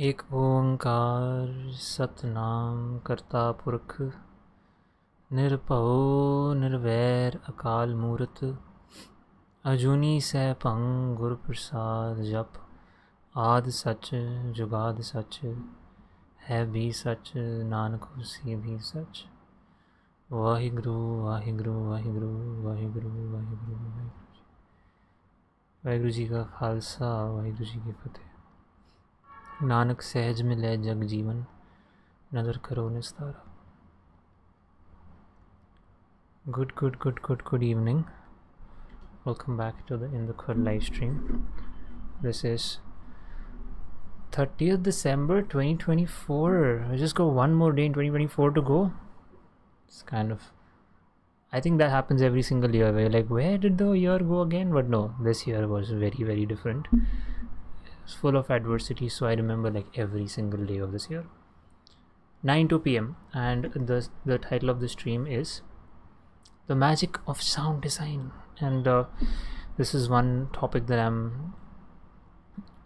एक ओंकार सतनाम करता पुरख निरभਉ निर्वैर अकाल मूरत अजूनी सैभं गुर प्रसाद जप आद सच जुगाद सच है भी सच नानक होसी भी सच। वाहिगुरु वाहिगुरु वाहिगुरु वाहिगुरु वाहिगुरु वाहिगुरु जी का खालसा वाहिगुरु जी की फतेह। नानक सहज मिलै जग जीवन नजर करो निस्तारा। Good evening. Welcome back to the In the Khud live stream. This is 30th December 2024. I just got one more day in 2024 to go. It's kind of, I think that happens every single year where you're like, where did the year go again? But no, this year was very, very different. It was full of adversity, so I remember like every single day of this year. 9 to p.m. and the title of the stream is The Magic of Sound Design, and this is one topic that I'm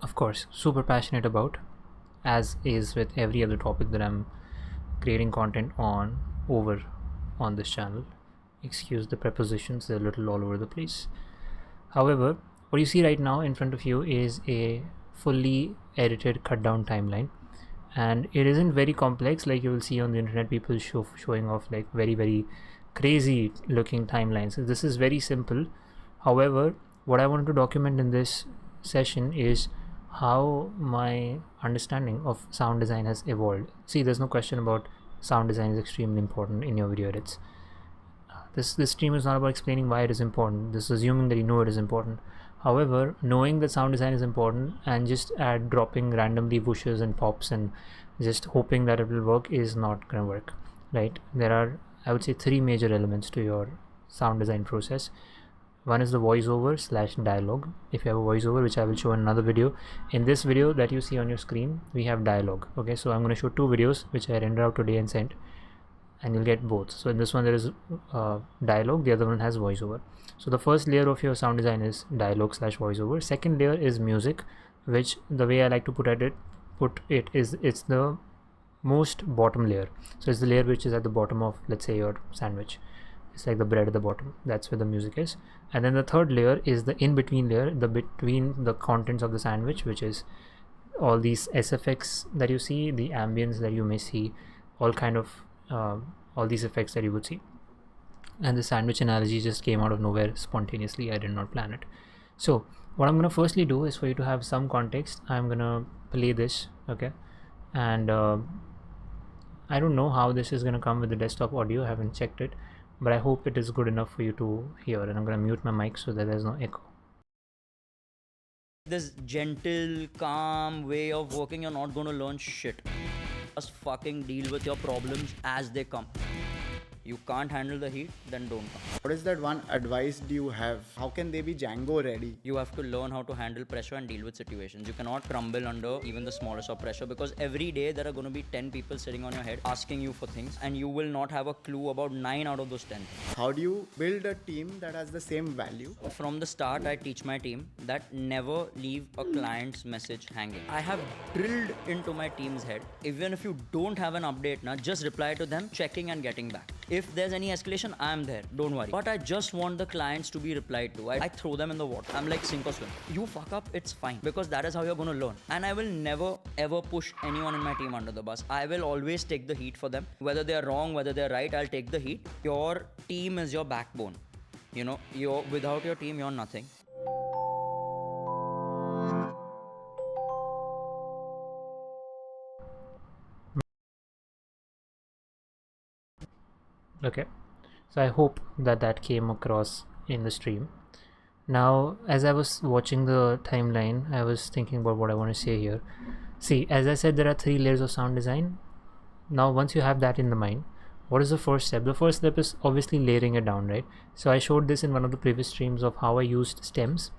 of course super passionate about, as is with every other topic that I'm creating content on on this channel. Excuse the prepositions, they're a little all over the place. However, what you see right now in front of you is a fully edited cut down timeline, and it isn't very complex like you will see on the internet, people showing off like very crazy looking timelines. This is very simple. However, what I wanted to document in this session is how my understanding of sound design has evolved. See, there's no question about sound design is extremely important in your video edits. This stream is not about explaining why it is important. This is assuming that you know it is important. However, knowing that sound design is important and just dropping randomly whooshes and pops and just hoping that it will work is not gonna work, right? There are, I would say, three major elements to your sound design process. One is the voiceover / dialogue. If you have a voiceover, which I will show in another video. In this video that you see on your screen, we have dialogue. Okay, so I'm going to show two videos which I rendered out today and sent, and you'll get both. So in this one there is dialogue, the other one has voiceover. So the first layer of your sound design is dialogue / voiceover. Second layer is music, which the way I like to put it is it's the most bottom layer. So it's the layer which is at the bottom of, let's say, your sandwich. It's like the bread at the bottom. That's where the music is. And then the third layer is the in-between layer, the between the contents of the sandwich, which is all these SFX that you see, the ambience that you may see, all kind of all these effects that you would see. And the sandwich analogy just came out of nowhere spontaneously. I did not plan it. So what I'm going to firstly do is, for you to have some context, I'm going to play this, okay? And I don't know how this is going to come with the desktop audio. I haven't checked it, but I hope it is good enough for you to hear. And I'm going to mute my mic so that there's no echo. This gentle, calm way of working, you're not going to learn shit. Just fucking deal with your problems as they come. You can't handle the heat, then don't come. What is that one advice do you have? How can they be Django ready? You have to learn how to handle pressure and deal with situations. You cannot crumble under even the smallest of pressure, because every day there are going to be 10 people sitting on your head asking you for things, and you will not have a clue about 9 out of those 10. How do you build a team that has the same value? From the start, I teach my team that never leave a client's message hanging. I have drilled into my team's head, even if you don't have an update, just reply to them, checking and getting back. If there's any escalation, I'm there, don't worry. But I just want the clients to be replied to. I throw them in the water. I'm like sink or swim. You fuck up, it's fine, because that is how you're going to learn. And I will never ever push anyone in my team under the bus. I will always take the heat for them. Whether they're wrong, whether they're right, I'll take the heat. Your team is your backbone. You know, without your team, you're nothing. Okay, so I hope that came across in the stream. Now, as I was watching the timeline, I was thinking about what I want to say here. See, as I said, there are three layers of sound design. Now, once you have that in the mind, what is the first step? The first step is obviously layering it down, right? So I showed this in one of the previous streams of how I used stems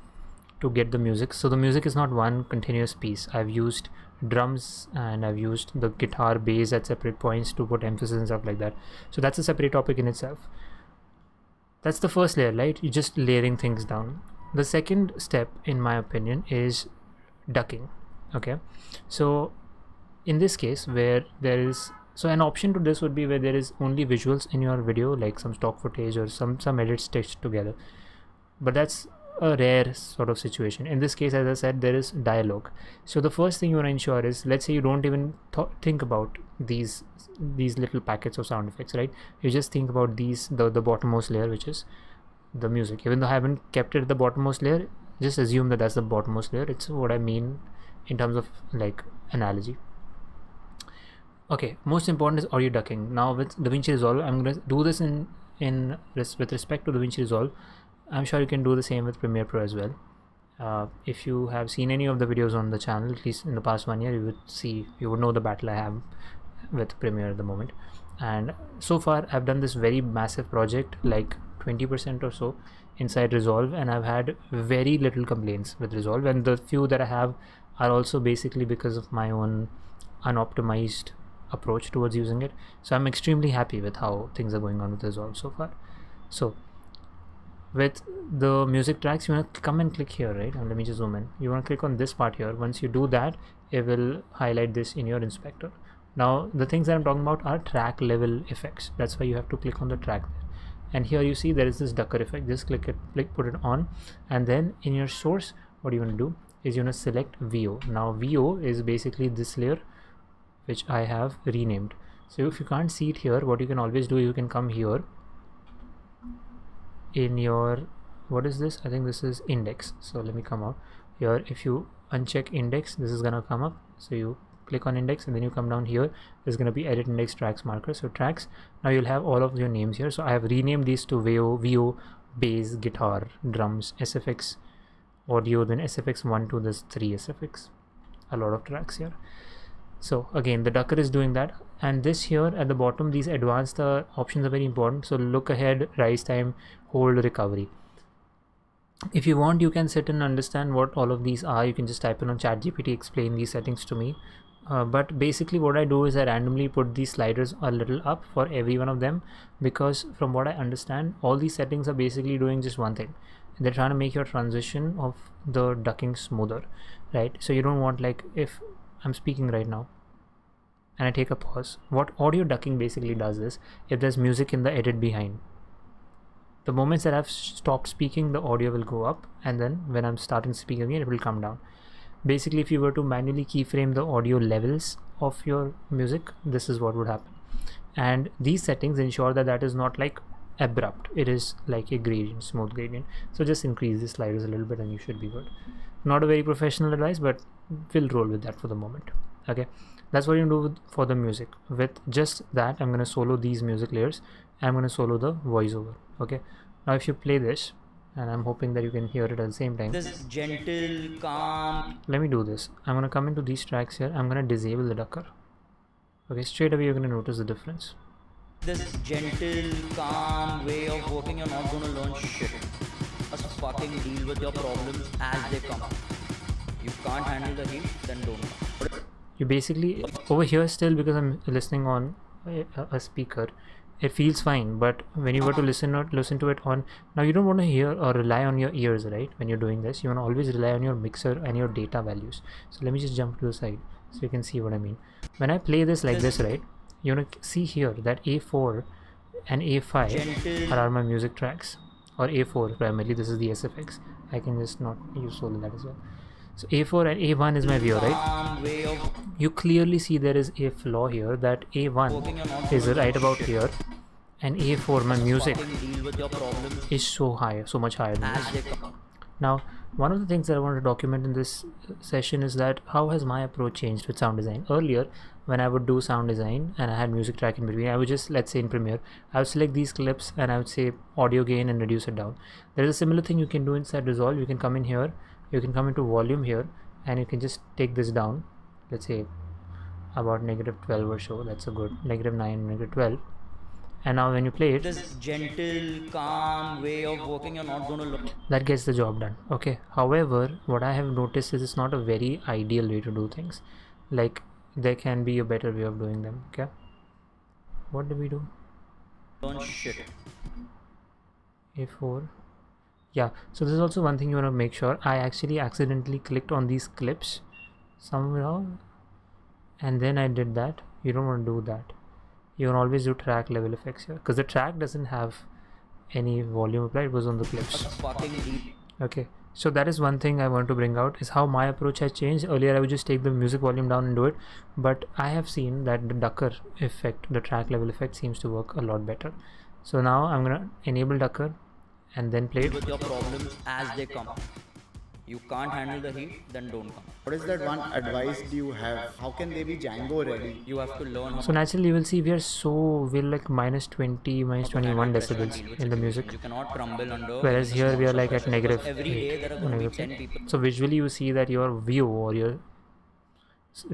to get the music. So the music is not one continuous piece. I've used drums and I've used the guitar bass at separate points to put emphasis and stuff like that. So that's a separate topic in itself. That's the first layer, right? You're just layering things down. The second step, in my opinion, is ducking. Okay, so in this case where there is, so an option to this would be where there is only visuals in your video, like some stock footage or some edits stitched together, but that's a rare sort of situation. In this case, as I said, there is dialogue. So the first thing you want to ensure is, let's say you don't even think about these little packets of sound effects, right? You just think about these, the bottommost layer, which is the music. Even though I haven't kept it at the bottommost layer, just assume that that's the bottommost layer. It's what I mean in terms of like analogy. Okay, most important is audio ducking. Now with DaVinci Resolve, I'm going to do this with respect to DaVinci Resolve. I'm sure you can do the same with Premiere Pro as well. If you have seen any of the videos on the channel, at least in the past 1 year, you would know the battle I have with Premiere at the moment. And so far I've done this very massive project, like 20% or so inside Resolve, and I've had very little complaints with Resolve, and the few that I have are also basically because of my own unoptimized approach towards using it. So I'm extremely happy with how things are going on with Resolve so far. So with the music tracks, you want to come and click here, right? And let me just zoom in. You want to click on this part here. Once you do that, it will highlight this in your inspector. Now the things that I'm talking about are track level effects. That's why you have to click on the track there. And here you see there is this ducker effect. Just click it, put it on, and then in your source, what you want to do is you want to select VO. Now VO is basically this layer which I have renamed. So if you can't see it here, what you can always do, you can come here in your, what is this? I think this is index. So let me come out here. If you uncheck index, this is gonna come up. So you click on index and then you come down here. There's gonna be edit index tracks marker. So tracks. Now you'll have all of your names here. So I have renamed these to VO, bass, guitar, drums, SFX, audio, then SFX 1, 2. There's 3 SFX. A lot of tracks here. So again, the ducker is doing that, and this here at the bottom, these advanced options are very important. So look ahead, rise time, hold, recovery. If you want, you can sit and understand what all of these are. You can just type in on ChatGPT, explain these settings to me. But basically what I do is I randomly put these sliders a little up for every one of them, because from what I understand, all these settings are basically doing just one thing. They're trying to make your transition of the ducking smoother, right? So you don't want, like, if I'm speaking right now and I take a pause, what audio ducking basically does is, if there's music in the edit behind, the moments that I've stopped speaking, the audio will go up, and then when I'm starting to speak again, it will come down. Basically, if you were to manually keyframe the audio levels of your music, this is what would happen. And these settings ensure that that is not like abrupt, it is like a gradient, smooth gradient. So just increase the sliders a little bit and you should be good. Not a very professional advice, but we'll roll with that for the moment. Okay, that's what you do for the music. With just that, I'm going to solo these music layers. I'm going to solo the voiceover. Okay, now if you play this, and I'm hoping that you can hear it at the same time. This gentle, calm. Let me do this. I'm going to come into these tracks here. I'm going to disable the ducker. Okay, straight away you're going to notice the difference. This gentle, calm way of working, you're not going to learn shit. Just fucking deal with your problems as they come. You can't handle the heat, then don't. You basically, over here still, because I'm listening on a speaker, it feels fine, but when you were to listen to it on, now you don't want to hear or rely on your ears, right? When you're doing this, you want to always rely on your mixer and your data values. So let me just jump to the side so you can see what I mean. When I play this like this, right, you want to see here that A4 and A5 are my music tracks, or A4 primarily. This is the SFX. I can just not use solo that as well. So A4 and A1 is my view, right? You clearly see there is a flaw here, that A1 is right about here, and A4, my music, is so high, so much higher than this. Now, one of the things that I want to document in this session is that how has my approach changed with sound design. Earlier, when I would do sound design and I had music track in between, I would just, let's say in Premiere, I would select these clips and I would say audio gain and reduce it down. There is a similar thing you can do inside Resolve. You can come in here, you can come into volume here, and you can just take this down, let's say about -12 or so. That's a good -9, -12. And now when you play it, this gentle, calm way of working, you're not going to look. That gets the job done. Okay, however, what I have noticed is it's not a very ideal way to do things. Like, there can be a better way of doing them. Okay, what do we do? Don't shit. A4. Yeah, so this is also one thing you want to make sure. I actually accidentally clicked on these clips somehow. and then I did that. You don't want to do that. You can always do track level effects here, because the track doesn't have any volume applied, it was on the clips. Okay, so that is one thing I want to bring out, is how my approach has changed. Earlier I would just take the music volume down and do it, but I have seen that the ducker effect, the track level effect, seems to work a lot better. So now I'm gonna enable ducker and then play it. With your problems as they come. You can't handle the heat, then don't come. What is that one advice do you have? How can they be Django ready? You have to learn. So naturally you will see we're like minus 20, minus 21 decibels in the music, You cannot crumble under. whereas here we are like at negative Every day 8, there are going to be negative 10 10. people So visually you see that your view or your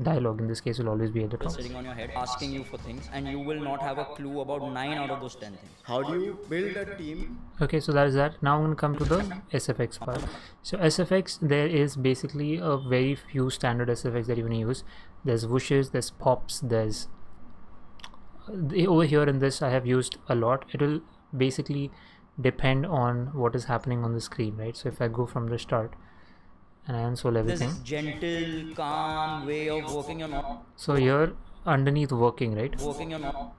dialogue in this case will always be at the top. sitting on your head asking you for things, and you will not have a clue about 9 out of those 10 things. How do you build a team? Okay, so that is that. Now I'm going to come to the SFX part. So SFX, there is basically a very few standard SFX that you can use. There's whooshes, there's pops, there's over here in this I have used a lot. It will basically depend on what is happening on the screen, right? So if I go from the start and I unsole everything, This gentle, calm way of working your not so here underneath working, right, working your not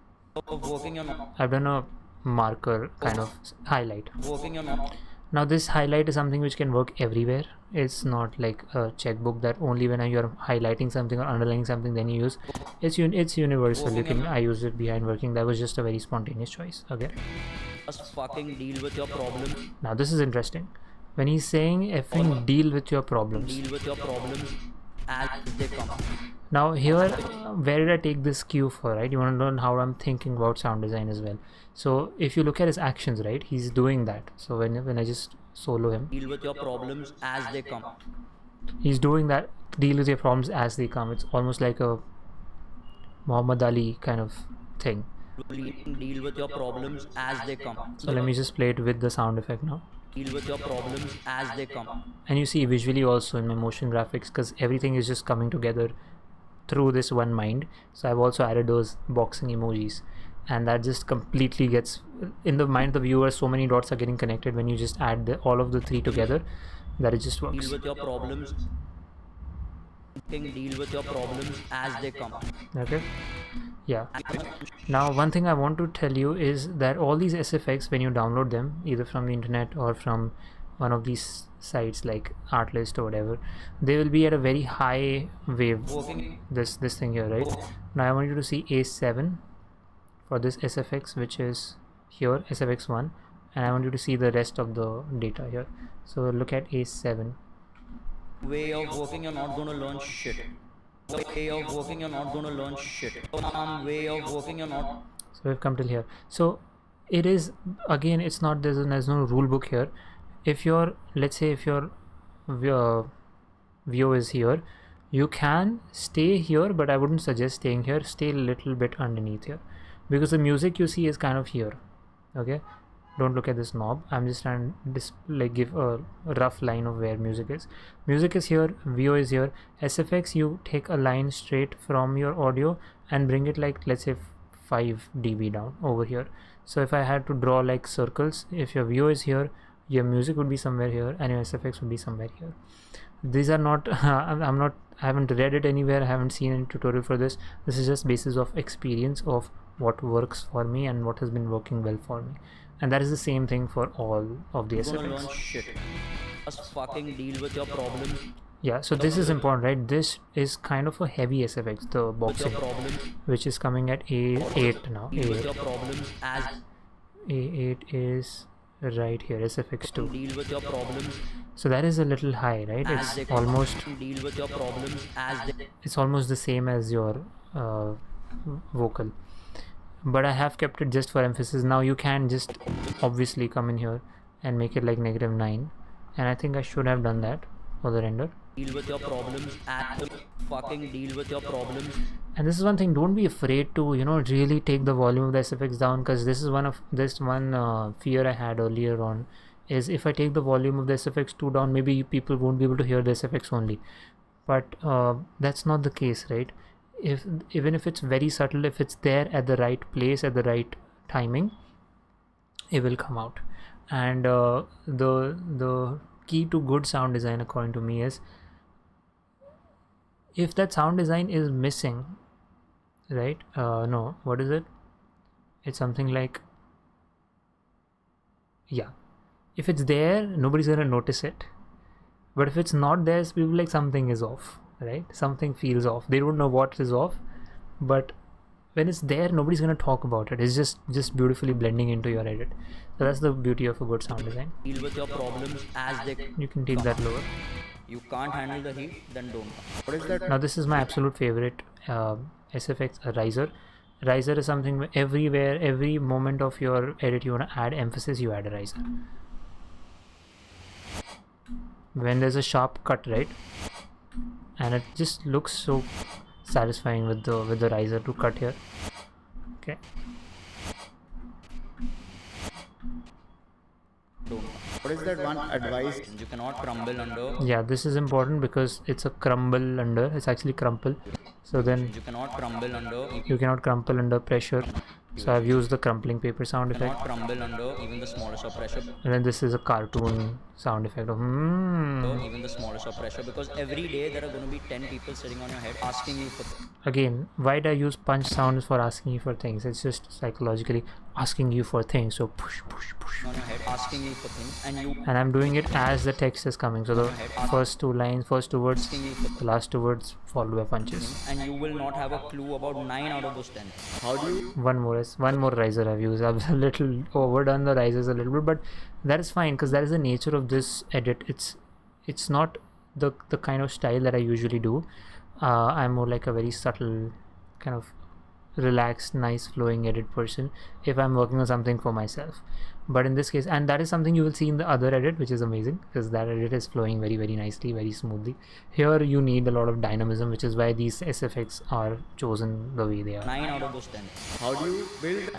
working your not I've done a marker kind of highlight. working your not. Now this highlight is something which can work everywhere. It's not like a checkbook that only when you're highlighting something or underlining something then you use. It's universal. You can I use it behind working. That was just a very spontaneous choice. Okay. Just fucking deal with your problems. Now this is interesting. When he's saying effing deal with your problems. Deal with your problems as they come. Now here, where did I take this cue for, right? You want to learn how I'm thinking about sound design as well. So if you look at his actions, right, he's doing that. So when I just solo him, Deal with your problems as they come. he's doing that. Deal with your problems as they come. It's almost like a Muhammad Ali kind of thing. Deal with your problems as they come. So let me just play it with the sound effect now. Deal with your problems as they come. And you see visually also in my motion graphics, because everything is just coming together through this one mind. So I've also added those boxing emojis, and that just completely gets in the mind of the viewer. So many dots are getting connected when you just add all of the three together, that it just works. Deal with your problems. Deal with your problems as they come. Okay, yeah. Now one thing I want to tell you is that all these SFX, when you download them either from the internet or from one of these sites like Artlist or whatever, they will be at a very high wave. This thing here, right? Now I want you to see A7 for this SFX, which is here, SFX1, and I want you to see the rest of the data here. So look at A7. Way of working, you're not going to learn shit. Way of working, you're not going to learn shit. Way of working, you're not. So we've come till here. So it is, again, it's not, there's no rule book here. If your, let's say if your view is here, you can stay here, but I wouldn't suggest staying here. Stay a little bit underneath here, because the music you see is kind of here. Okay, don't look at this knob. I'm just trying to give a rough line of where music is. Music is here, VO is here. SFX, you take a line straight from your audio and bring it like, let's say 5 dB down over here. So if I had to draw like circles, if your VO is here, your music would be somewhere here and your SFX would be somewhere here. These are not I haven't read it anywhere, I haven't seen any tutorial for this. This is just basis of experience of what works for me and what has been working well for me, and that is the same thing for all of the SFX. Shit. Just fucking deal with your problems. Yeah, so this is important, right? This is kind of a heavy SFX, the boxing, which is coming at A8 now. A8 is right here, SFX2. Deal with your problems. So that is a little high, right? It's almost deal with your problems as they. It's almost the same as your vocal, but I have kept it just for emphasis. Now you can just obviously come in here and make it like -9, and I think I should have done that for the render. Deal with your problems at fucking deal with your problems. And this is one thing, don't be afraid to, you know, really take the volume of the SFX down, because this is one fear I had earlier on, is if I take the volume of the SFX2 down, maybe people won't be able to hear the SFX only. But that's not the case, right? Even if it's very subtle, if it's there at the right place at the right timing, it will come out. And the key to good sound design, according to me, is if that sound design is missing, right? No, what is it? It's something like, yeah, if it's there, nobody's gonna notice it. But if it's not there, people like something is off, right? Something feels off. They don't know what is off, but when it's there, nobody's gonna talk about it. It's just beautifully blending into your edit. So that's the beauty of a good sound design. Deal with your problems as they You can take that lower. You can't handle the heat, then don't. What is that? Now this is my absolute favorite SFX riser. Riser is something where everywhere, every moment of your edit you want to add emphasis, you add a riser. When there's a sharp cut, right, and it just looks so satisfying with the riser to cut here. Okay. Don't. What is that one advice? You cannot crumble under. Yeah, this is important because it's a crumble under. It's actually crumple. So then You cannot crumble under. you cannot crumple under pressure. So I've used the crumpling paper sound You effect. cannot crumble under even the smallest of pressure. And then this is a cartoon sound effect of Even the smallest of pressure, because every day there are going to be 10 people sitting on your head asking you for things. Again, why do I use punch sounds for asking you for things? It's just psychologically asking you for things. So push, push, push. On your head asking you for things, And I'm doing it as the text is coming. So the first two lines, first two words, the last two words followed by punches. and you will not have a clue about 9 out of those 10. How do you? One more riser I've used. I've a little overdone the risers a little bit, but that is fine because that is the nature of this edit. It's not the kind of style that I usually do. I'm more like a very subtle kind of relaxed, nice flowing edit person if I'm working on something for myself. But in this case, and that is something you will see in the other edit, which is amazing because that edit is flowing very, very nicely, very smoothly. Here you need a lot of dynamism, which is why these SFX are chosen the way they are. 9 out of those 10. How do you build?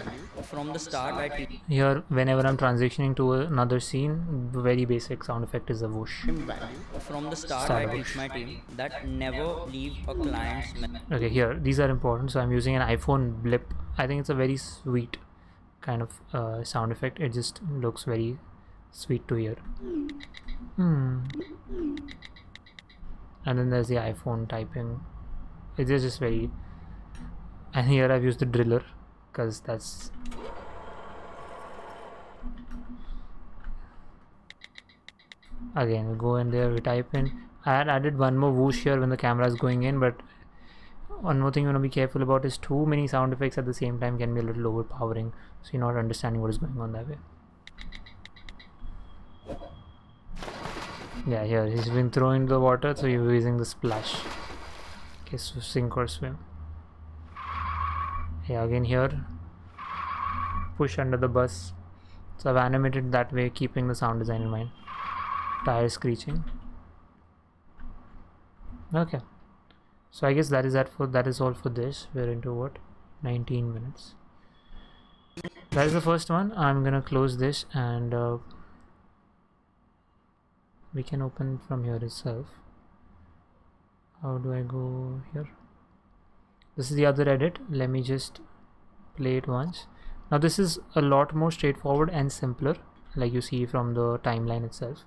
From the start, I teach Here, whenever I'm transitioning to another scene, the very basic sound effect is a whoosh. From the start, I teach my team that never leave a client's Okay, here, these are important. So I'm using an iPhone blip. I think it's a very sweet kind of sound effect. It just looks very sweet to hear. And then there's the iPhone typing. It is just very. And here I've used the driller because that's. Again, we go in there, we type in. I had added one more whoosh here when the camera is going in, but one more thing you want to be careful about is too many sound effects at the same time can be a little overpowering, so you're not understanding what is going on that way. Yeah, here he's been thrown into the water, so you're using the splash. Okay, so sink or swim. Yeah, again here, push under the bus. So I've animated that way, keeping the sound design in mind. Tire screeching. Okay. So I guess that is all for this. We're into what? 19 minutes. That is the first one. I'm gonna close this and we can open from here itself. How do I go here? This is the other edit. Let me just play it once. Now this is a lot more straightforward and simpler, like you see from the timeline itself.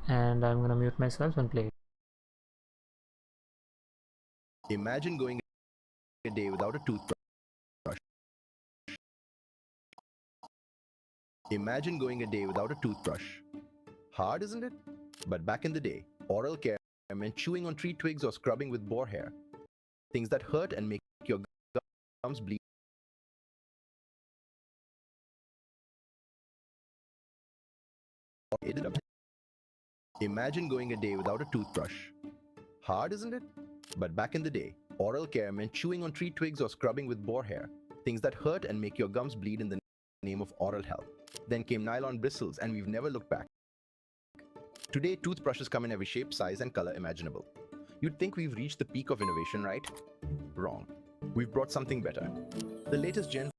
And I'm gonna mute myself and play it. Imagine going a day without a toothbrush. Imagine going a day without a toothbrush. Hard, isn't it? But back in the day, oral care meant chewing on tree twigs or scrubbing with boar hair. Things that hurt and make your gums bleed. Imagine going a day without a toothbrush. Hard, isn't it? But back in the day, oral care meant chewing on tree twigs or scrubbing with boar hair, things that hurt and make your gums bleed in the name of oral health. Then came nylon bristles, and we've never looked back. Today, toothbrushes come in every shape, size, and color imaginable. You'd think we've reached the peak of innovation, right? Wrong. We've brought something better. The latest Gen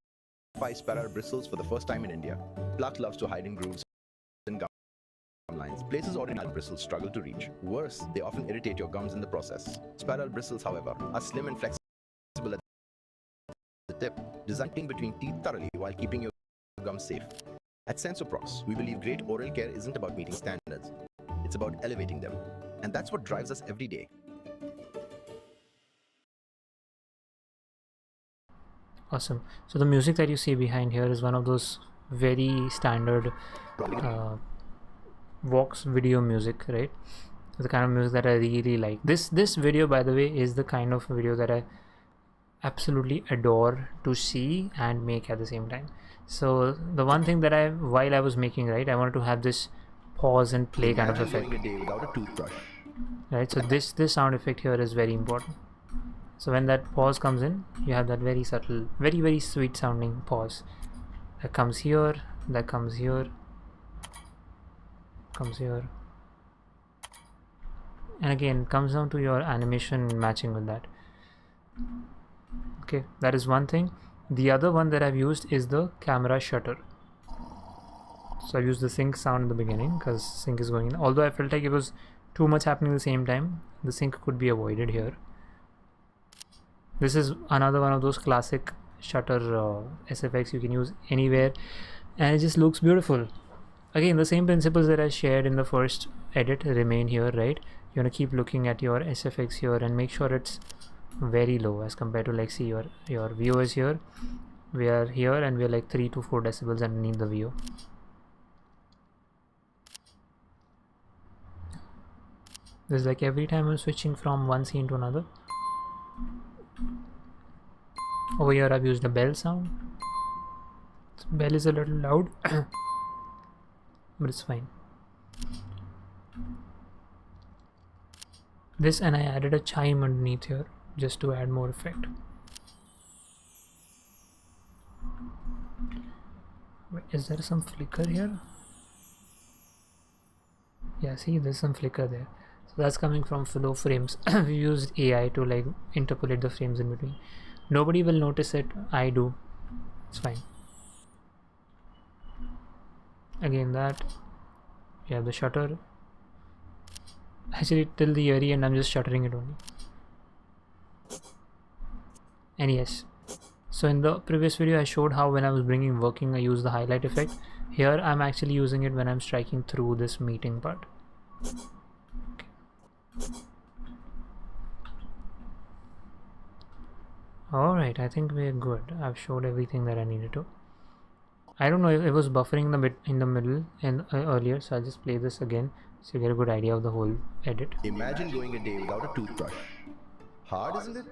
5 spiral bristles for the first time in India. Plaque loves to hide in grooves and gum lines, places ordinary bristles struggle to reach. Worse, they often irritate your gums in the process. Spiral bristles, however, are slim and flexible at the tip, designed between teeth thoroughly while keeping your gums safe. At Sensoprox, we believe great oral care isn't about meeting standards. It's about elevating them. And that's what drives us every day. Awesome. So the music that you see behind here is one of those very standard Vox video music, right? The kind of music that I really like. This video, by the way, is the kind of video that I absolutely adore to see and make at the same time. So the one thing that while I was making, right, I wanted to have this pause and play kind of effect, Going a day without a toothbrush. right? So this sound effect here is very important. So when that pause comes in, you have that very subtle, very sweet sounding pause that comes here, that comes here, comes here, and again comes down to your animation matching with that. Okay, that is one thing. The other one that I've used is the camera shutter. So I've used the sync sound in the beginning because sync is going in. Although I felt like it was too much happening at the same time, the sync could be avoided here. This is another one of those classic shutter SFX you can use anywhere, and it just looks beautiful. Again, the same principles that I shared in the first edit remain here, right? You want to keep looking at your SFX here and make sure it's very low as compared to, like, see your VO is here, we are here, and we are like 3 to 4 decibels underneath the VO. This is like every time I'm switching from one scene to another. Over here I've used a bell sound. So bell is a little loud but it's fine. This, and I added a chime underneath here just to add more effect. Wait, is there some flicker here? Yeah, see, there's some flicker there. So that's coming from flow frames. We used AI to like interpolate the frames in between. Nobody will notice it. I do. It's fine. Again, that you have the shutter. Actually, till the very end, I'm just shuttering it only. And yes, so in the previous video, I showed how when I was bringing working, I used the highlight effect. Here, I'm actually using it when I'm striking through this meeting part. Alright, I think we're good. I've showed everything that I needed to. I don't know if it was buffering in the middle and earlier, so I'll just play this again so you get a good idea of the whole edit. Imagine going a day without a toothbrush. Hard, isn't it?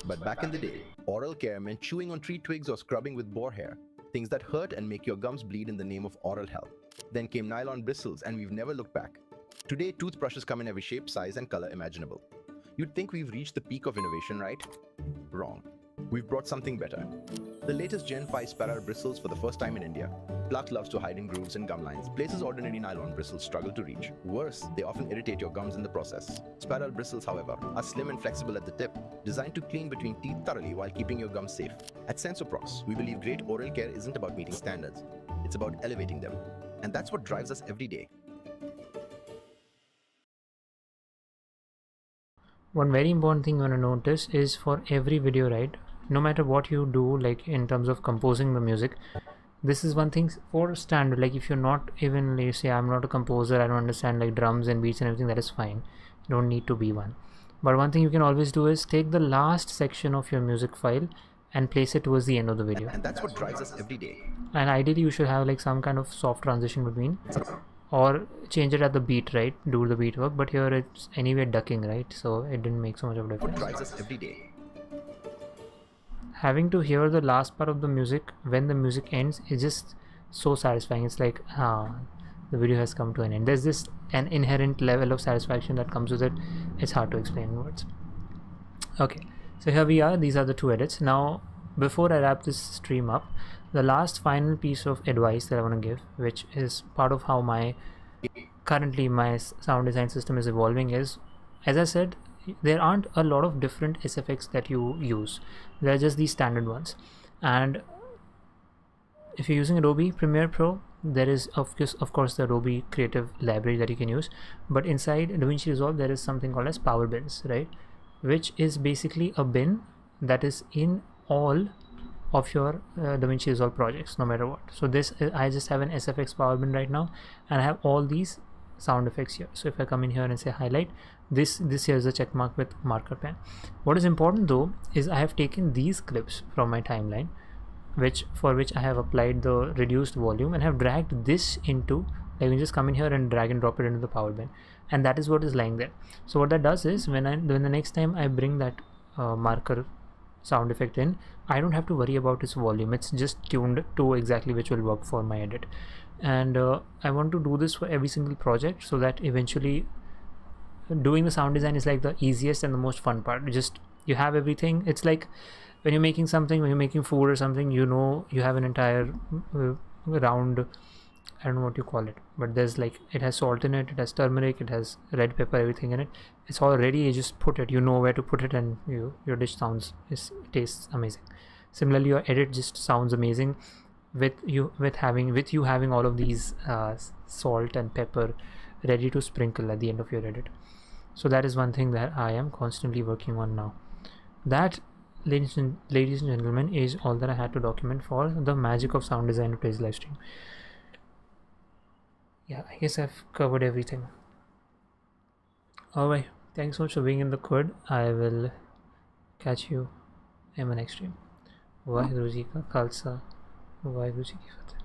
But back in the day, oral care meant chewing on tree twigs or scrubbing with boar hair, things that hurt and make your gums bleed in the name of oral health. Then came nylon bristles, and we've never looked back. Today, toothbrushes come in every shape, size, and color imaginable. You'd think we've reached the peak of innovation, right? Wrong. We've brought something better. The latest Gen 5 spiral bristles for the first time in India. Pluck loves to hide in grooves and gum lines, places ordinary nylon bristles struggle to reach. Worse, they often irritate your gums in the process. Spiral bristles, however, are slim and flexible at the tip, designed to clean between teeth thoroughly while keeping your gums safe. At Sensoprox, we believe great oral care isn't about meeting standards, it's about elevating them. And that's what drives us every day. One very important thing you want to notice is for every video, right, no matter what you do, like in terms of composing the music, this is one thing for standard. Like if you're not even, like, say I'm not a composer, I don't understand like drums and beats and everything, that is fine, you don't need to be one. But one thing you can always do is take the last section of your music file and place it towards the end of the video. And that's what drives us every day. And ideally you should have like some kind of soft transition between, or change it at the beat, right, do the beat work. But here it's anyway ducking, right, so it didn't make so much of a difference. What drives us every day. Having to hear the last part of the music when the music ends is just so satisfying. It's like, the video has come to an end. There's an inherent level of satisfaction that comes with it. It's hard to explain in words. Okay, so here we are. These are the two edits. Now, before I wrap this stream up, the last final piece of advice that I want to give, which is part of how currently my sound design system is evolving, is, as I said, there aren't a lot of different SFX that you use. They're just these standard ones. And if you're using Adobe Premiere Pro, there is of course the Adobe Creative Library that you can use. But inside DaVinci Resolve, there is something called as Power Bins, right? Which is basically a bin that is in all of your DaVinci Resolve projects, no matter what. So this I just have an SFX Power Bin right now, and I have all these sound effects here. So if I come in here and say highlight, this here is a check mark with marker pen. What is important though is I have taken these clips from my timeline, for which I have applied the reduced volume and have dragged this into, like, you just come in here and drag and drop it into the power bin, and that is what is lying there. So what that does is when the next time I bring that marker sound effect in, I don't have to worry about its volume. It's just tuned to exactly which will work for my edit. And I want to do this for every single project, so that eventually doing the sound design is like the easiest and the most fun part. Just, you have everything. It's like when you're making something, when you're making food or something, you know, you have an entire round, I don't know what you call it, but there's like, it has salt in it, it has turmeric, it has red pepper, everything in it. It's all ready. You just put it, you know where to put it, and your dish tastes amazing. Similarly, your edit just sounds amazing with you having all of these salt and pepper ready to sprinkle at the end of your edit. So that is one thing that I am constantly working on now. That, ladies and gentlemen, is all that I had to document for the magic of sound design of today's live stream. Yeah, I guess I've covered everything. Alright, thanks so much for being in the quad. I will catch you in my next stream. Waheguru Ji Ka Khalsa, Waheguru Ji Ki Fateh.